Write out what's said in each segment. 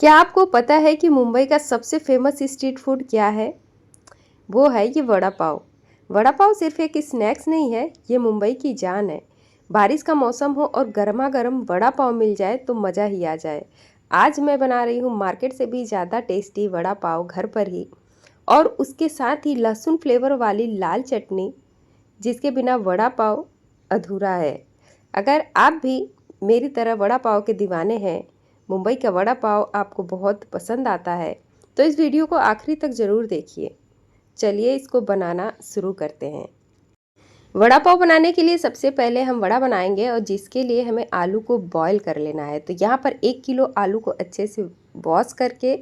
क्या आपको पता है कि मुंबई का सबसे फेमस स्ट्रीट फूड क्या है? वो है ये वड़ा पाव। वड़ा पाव सिर्फ एक स्नैक्स नहीं है, ये मुंबई की जान है। बारिश का मौसम हो और गर्मा गर्म वड़ा पाव मिल जाए तो मज़ा ही आ जाए। आज मैं बना रही हूँ मार्केट से भी ज़्यादा टेस्टी वड़ा पाव घर पर ही, और उसके साथ ही लहसुन फ्लेवर वाली लाल चटनी, जिसके बिना वड़ा पाव अधूरा है। अगर आप भी मेरी तरह वड़ा पाव के दीवाने हैं, मुंबई का वड़ा पाव आपको बहुत पसंद आता है, तो इस वीडियो को आखिरी तक ज़रूर देखिए। चलिए इसको बनाना शुरू करते हैं। वड़ा पाव बनाने के लिए सबसे पहले हम वड़ा बनाएंगे, और जिसके लिए हमें आलू को बॉईल कर लेना है। तो यहाँ पर 1 किलो आलू को अच्छे से वॉश करके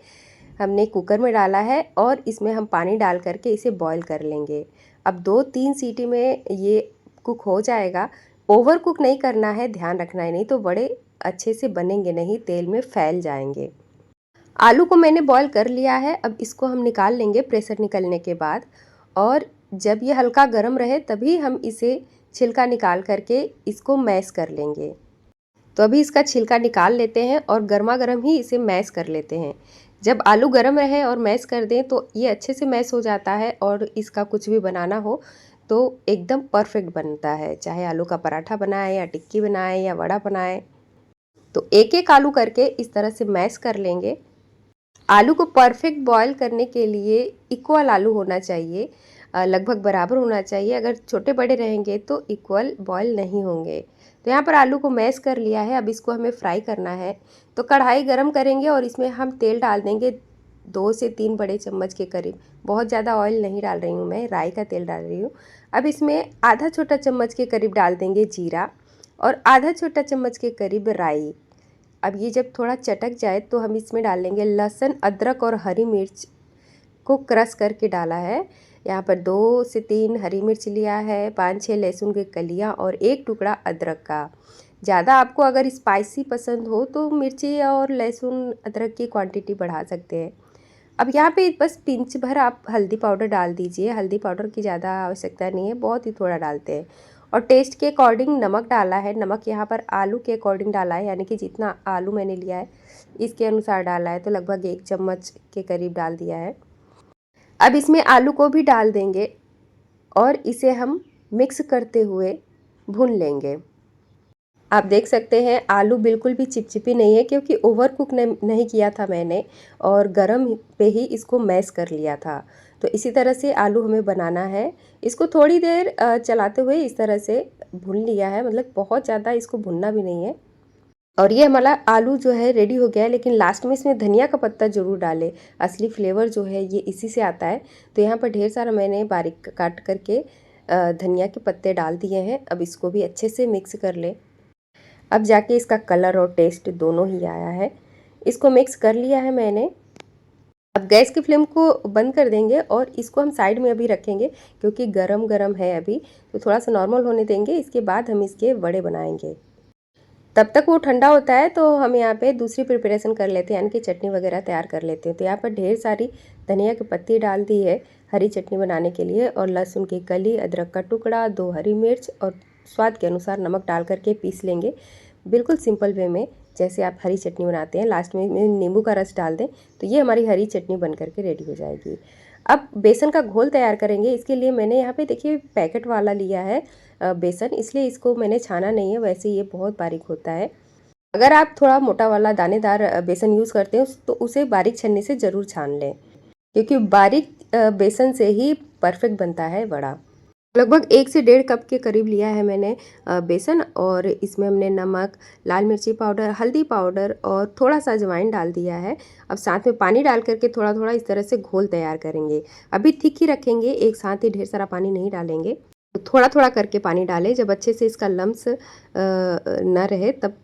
हमने कुकर में डाला है, और इसमें हम पानी डाल करके इसे बॉईल कर लेंगे। अब 2-3 सीटी में ये कुक हो जाएगा। ओवर कुक नहीं करना है, ध्यान रखना है, नहीं तो वड़े अच्छे से बनेंगे नहीं, तेल में फैल जाएंगे। आलू को मैंने बॉईल कर लिया है। अब इसको हम निकाल लेंगे प्रेशर निकलने के बाद, और जब ये हल्का गर्म रहे तभी हम इसे छिलका निकाल करके इसको मैश कर लेंगे। तो अभी इसका छिलका निकाल लेते हैं और गर्मा गर्म ही इसे मैश कर लेते हैं। जब आलू गर्म रहे और मैश कर दें तो ये अच्छे से मैश हो जाता है, और इसका कुछ भी बनाना हो तो एकदम परफेक्ट बनता है। चाहे आलू का पराठा बनाए या टिक्की बनाए या वड़ा बनाए, तो एक एक आलू करके इस तरह से मैश कर लेंगे। आलू को परफेक्ट बॉईल करने के लिए इक्वल आलू होना चाहिए, लगभग बराबर होना चाहिए। अगर छोटे बड़े रहेंगे तो इक्वल बॉईल नहीं होंगे। तो यहाँ पर आलू को मैश कर लिया है। अब इसको हमें फ्राई करना है। तो कढ़ाई गरम करेंगे और इसमें हम तेल डाल देंगे 2 से 3 बड़े चम्मच के करीब। बहुत ज़्यादा ऑयल नहीं डाल रही हूँ, मैं राई का तेल डाल रही हूँ। अब इसमें आधा छोटा चम्मच के करीब डाल देंगे जीरा, और आधा छोटा चम्मच के करीब राई। अब ये जब थोड़ा चटक जाए तो हम इसमें डाल लेंगे लहसुन, अदरक और हरी मिर्च को क्रश करके डाला है। यहाँ पर 2 से 3 हरी मिर्च लिया है, 5-6 लहसुन की कलियाँ और एक टुकड़ा अदरक का। ज़्यादा आपको अगर स्पाइसी पसंद हो तो मिर्ची और लहसुन अदरक की क्वांटिटी बढ़ा सकते हैं। अब यहाँ पे बस पिंच भर आप हल्दी पाउडर डाल दीजिए। हल्दी पाउडर की ज़्यादा आवश्यकता नहीं है, बहुत ही थोड़ा डालते हैं। और टेस्ट के अकॉर्डिंग नमक डाला है। नमक यहाँ पर आलू के अकॉर्डिंग डाला है, यानी कि जितना आलू मैंने लिया है इसके अनुसार डाला है। तो लगभग 1 चम्मच के करीब डाल दिया है। अब इसमें आलू को भी डाल देंगे और इसे हम मिक्स करते हुए भून लेंगे। आप देख सकते हैं आलू बिल्कुल भी चिपचिपी नहीं है, क्योंकि ओवर कुक नहीं किया था मैंने, और गरम पे ही इसको मैश कर लिया था। तो इसी तरह से आलू हमें बनाना है। इसको थोड़ी देर चलाते हुए इस तरह से भून लिया है, मतलब बहुत ज़्यादा इसको भुनना भी नहीं है। और ये हमारा आलू जो है रेडी हो गया है, लेकिन लास्ट में इसमें धनिया का पत्ता ज़रूर डालें। असली फ्लेवर जो है ये इसी से आता है। तो यहाँ पर ढेर सारा मैंने बारीक काट करके धनिया के पत्ते डाल दिए हैं। अब इसको भी अच्छे से मिक्स कर लें। अब जाके इसका कलर और टेस्ट दोनों ही आया है। इसको मिक्स कर लिया है मैंने। अब गैस की फ्लेम को बंद कर देंगे और इसको हम साइड में अभी रखेंगे, क्योंकि गरम गरम है अभी। तो थोड़ा सा नॉर्मल होने देंगे, इसके बाद हम इसके वड़े बनाएंगे। तब तक वो ठंडा होता है तो हम यहाँ पे दूसरी प्रिपरेशन कर लेते हैं, यानी कि चटनी वगैरह तैयार कर लेते हैं। तो यहाँ पर ढेर सारी धनिया की पत्ती डाल दी है हरी चटनी बनाने के लिए, और लहसुन की कली, अदरक का टुकड़ा, 2 हरी मिर्च, और स्वाद के अनुसार नमक डाल करके पीस लेंगे, बिल्कुल सिंपल वे में जैसे आप हरी चटनी बनाते हैं। लास्ट में नींबू का रस डाल दें तो ये हमारी हरी चटनी बन करके रेडी हो जाएगी। अब बेसन का घोल तैयार करेंगे। इसके लिए मैंने यहाँ पे देखिए पैकेट वाला लिया है बेसन, इसलिए इसको मैंने छाना नहीं है, वैसे ये बहुत बारीक होता है। अगर आप थोड़ा मोटा वाला दानेदार बेसन यूज़ करते हैं तो उसे बारीक छन्नी से ज़रूर छान लें, क्योंकि बारीक बेसन से ही परफेक्ट बनता है वड़ा। लगभग 1 से 1.5 कप के करीब लिया है मैंने बेसन, और इसमें हमने नमक, लाल मिर्ची पाउडर, हल्दी पाउडर और थोड़ा सा अजवाइन डाल दिया है। अब साथ में पानी डाल करके थोड़ा थोड़ा इस तरह से घोल तैयार करेंगे। अभी थिक ही रखेंगे, एक साथ ही ढेर सारा पानी नहीं डालेंगे। तो थोड़ा थोड़ा करके पानी डालें। जब अच्छे से इसका लम्स न रहे तब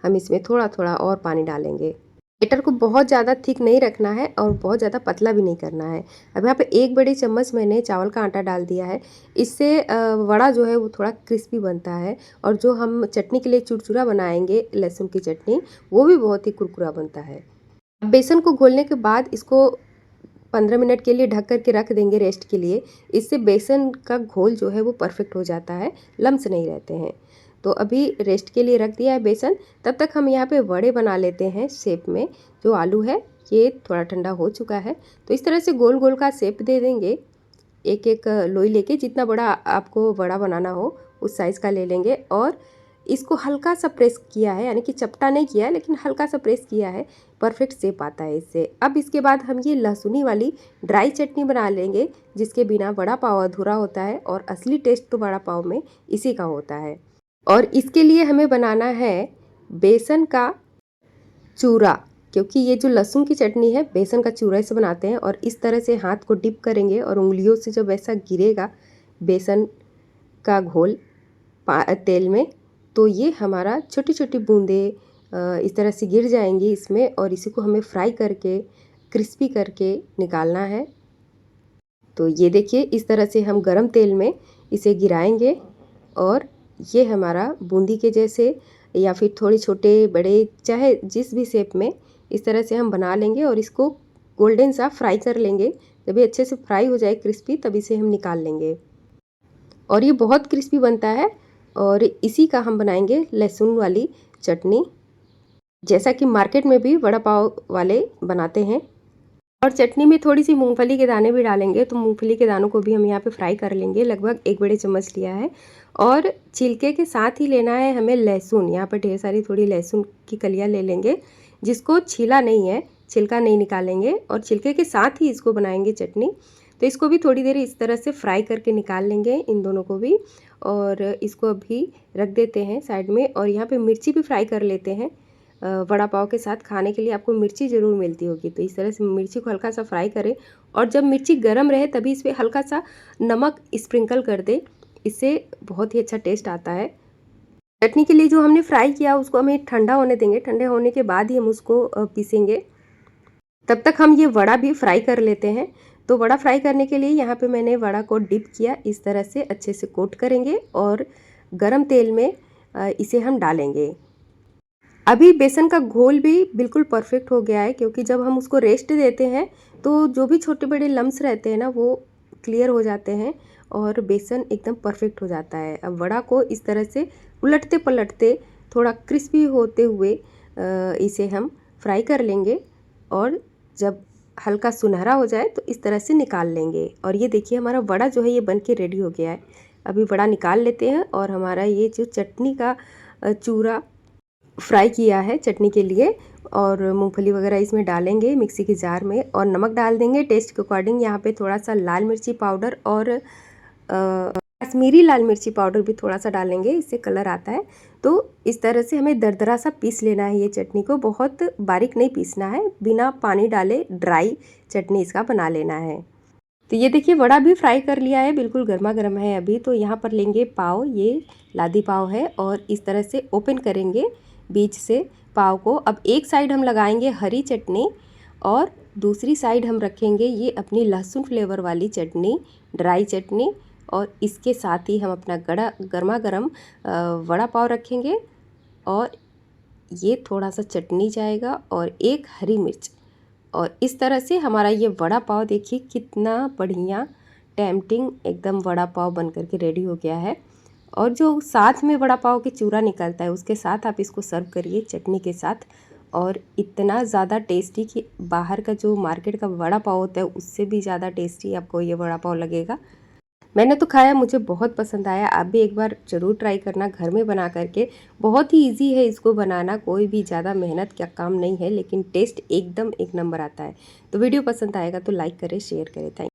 हम इसमें थोड़ा थोड़ा और पानी डालेंगे। बैटर को बहुत ज़्यादा थिक नहीं रखना है और बहुत ज़्यादा पतला भी नहीं करना है। अब यहाँ पे 1 बड़ी चम्मच मैंने चावल का आटा डाल दिया है। इससे वड़ा जो है वो थोड़ा क्रिस्पी बनता है, और जो हम चटनी के लिए चुरचुरा बनाएंगे लहसुन की चटनी, वो भी बहुत ही कुरकुरा बनता है। बेसन को घोलने के बाद इसको 15 मिनट के लिए ढक करके रख देंगे रेस्ट के लिए। इससे बेसन का घोल जो है वो परफेक्ट हो जाता है, लम्स नहीं रहते हैं। तो अभी रेस्ट के लिए रख दिया है बेसन। तब तक हम यहाँ पे वड़े बना लेते हैं शेप में। जो आलू है ये थोड़ा ठंडा हो चुका है, तो इस तरह से गोल गोल का शेप दे देंगे। एक एक लोई लेके, जितना बड़ा आपको वड़ा बनाना हो उस साइज़ का ले लेंगे और इसको हल्का सा प्रेस किया है, यानी कि चपटा नहीं किया है लेकिन हल्का सा प्रेस किया है, परफेक्ट शेप आता है इससे। अब इसके बाद हम ये लहसुनी वाली ड्राई चटनी बना लेंगे, जिसके बिना वड़ा पाव अधूरा होता है और असली टेस्ट तो वड़ा पाव में इसी का होता है। और इसके लिए हमें बनाना है बेसन का चूरा, क्योंकि ये जो लहसुन की चटनी है बेसन का चूरा से बनाते हैं। और इस तरह से हाथ को डिप करेंगे और उंगलियों से जब ऐसा गिरेगा बेसन का घोल तेल में, तो ये हमारा छोटी छोटी बूंदें इस तरह से गिर जाएंगी इसमें, और इसी को हमें फ्राई करके क्रिस्पी करके निकालना है। तो ये देखिए, इस तरह से हम गरम तेल में इसे गिराएंगे और ये हमारा बूंदी के जैसे या फिर थोड़े छोटे बड़े, चाहे जिस भी शेप में, इस तरह से हम बना लेंगे और इसको गोल्डन सा फ्राई कर लेंगे। जब ये अच्छे से फ्राई हो जाए क्रिस्पी, तब इसे हम निकाल लेंगे। और ये बहुत क्रिस्पी बनता है और इसी का हम बनाएंगे लहसुन वाली चटनी, जैसा कि मार्केट में भी वड़ा पाव वाले बनाते हैं। और चटनी में थोड़ी सी मूंगफली के दाने भी डालेंगे, तो मूंगफली के दानों को भी हम यहाँ पे फ्राई कर लेंगे। लगभग 1 बड़े चम्मच लिया है। और छिलके के साथ ही लेना है हमें लहसुन। यहाँ पर ढेर सारी थोड़ी लहसुन की कलियाँ ले लेंगे, जिसको छीला नहीं है, छिलका नहीं निकालेंगे और छिलके के साथ ही इसको बनाएंगे चटनी। तो इसको भी थोड़ी देर इस तरह से फ्राई करके निकाल लेंगे, इन दोनों को भी। और इसको अभी रख देते हैं साइड में। और यहाँ पे मिर्ची भी फ्राई कर लेते हैं। वड़ा पाव के साथ खाने के लिए आपको मिर्ची ज़रूर मिलती होगी, तो इस तरह से मिर्ची को हल्का सा फ्राई करें। और जब मिर्ची गर्म रहे तभी इस पर हल्का सा नमक स्प्रिंकल कर दें, इससे बहुत ही अच्छा टेस्ट आता है। चटनी के लिए जो हमने फ्राई किया उसको हमें ठंडा होने देंगे। ठंडे होने के बाद ही हम उसको पीसेंगे। तब तक हम ये वड़ा भी फ्राई कर लेते हैं। तो वड़ा फ्राई करने के लिए यहाँ पे मैंने वड़ा को डिप किया, इस तरह से अच्छे से कोट करेंगे और गरम तेल में इसे हम डालेंगे। अभी बेसन का घोल भी बिल्कुल परफेक्ट हो गया है, क्योंकि जब हम उसको रेस्ट देते हैं तो जो भी छोटे बड़े लम्स रहते हैं ना, वो क्लियर हो जाते हैं और बेसन एकदम परफेक्ट हो जाता है। अब वड़ा को इस तरह से उलटते पलटते थोड़ा क्रिस्पी होते हुए इसे हम फ्राई कर लेंगे और जब हल्का सुनहरा हो जाए तो इस तरह से निकाल लेंगे। और ये देखिए, हमारा वड़ा जो है ये बन के रेडी हो गया है। अभी वड़ा निकाल लेते हैं और हमारा ये जो चटनी का चूरा फ्राई किया है चटनी के लिए, और मूंगफली वगैरह इसमें डालेंगे मिक्सी के जार में। और नमक डाल देंगे टेस्ट के अकॉर्डिंग। यहाँ पे थोड़ा सा लाल मिर्ची पाउडर और कश्मीरी लाल मिर्ची पाउडर भी थोड़ा सा डालेंगे, इससे कलर आता है। तो इस तरह से हमें दरदरा सा पीस लेना है ये चटनी को, बहुत बारीक नहीं पीसना है, बिना पानी डाले ड्राई चटनी इसका बना लेना है। तो ये देखिए, वड़ा भी फ्राई कर लिया है, बिल्कुल गर्मा गर्म है अभी। तो यहाँ पर लेंगे पाव, ये लादी पाव है, और इस तरह से ओपन करेंगे बीच से पाव को। अब एक साइड हम लगाएंगे हरी चटनी और दूसरी साइड हम रखेंगे ये अपनी लहसुन फ्लेवर वाली चटनी, ड्राई चटनी। और इसके साथ ही हम अपना गर्मा गर्म वड़ा पाव रखेंगे और ये थोड़ा सा चटनी जाएगा और एक हरी मिर्च। और इस तरह से हमारा ये वड़ा पाव देखिए कितना बढ़िया टेम्पटिंग एकदम वड़ा पाव बन करके रेडी हो गया है। और जो साथ में वड़ा पाव के चूरा निकलता है उसके साथ आप इसको सर्व करिए चटनी के साथ, और इतना ज़्यादा टेस्टी कि बाहर का जो मार्केट का वड़ा पाव होता है उससे भी ज़्यादा टेस्टी आपको ये वड़ा पाव लगेगा। मैंने तो खाया, मुझे बहुत पसंद आया। आप भी एक बार ज़रूर ट्राई करना घर में बना करके। बहुत ही इजी है इसको बनाना, कोई भी ज़्यादा मेहनत का काम नहीं है, लेकिन टेस्ट एकदम एक नंबर आता है। तो वीडियो पसंद आएगा तो लाइक करें, शेयर करें। थैंक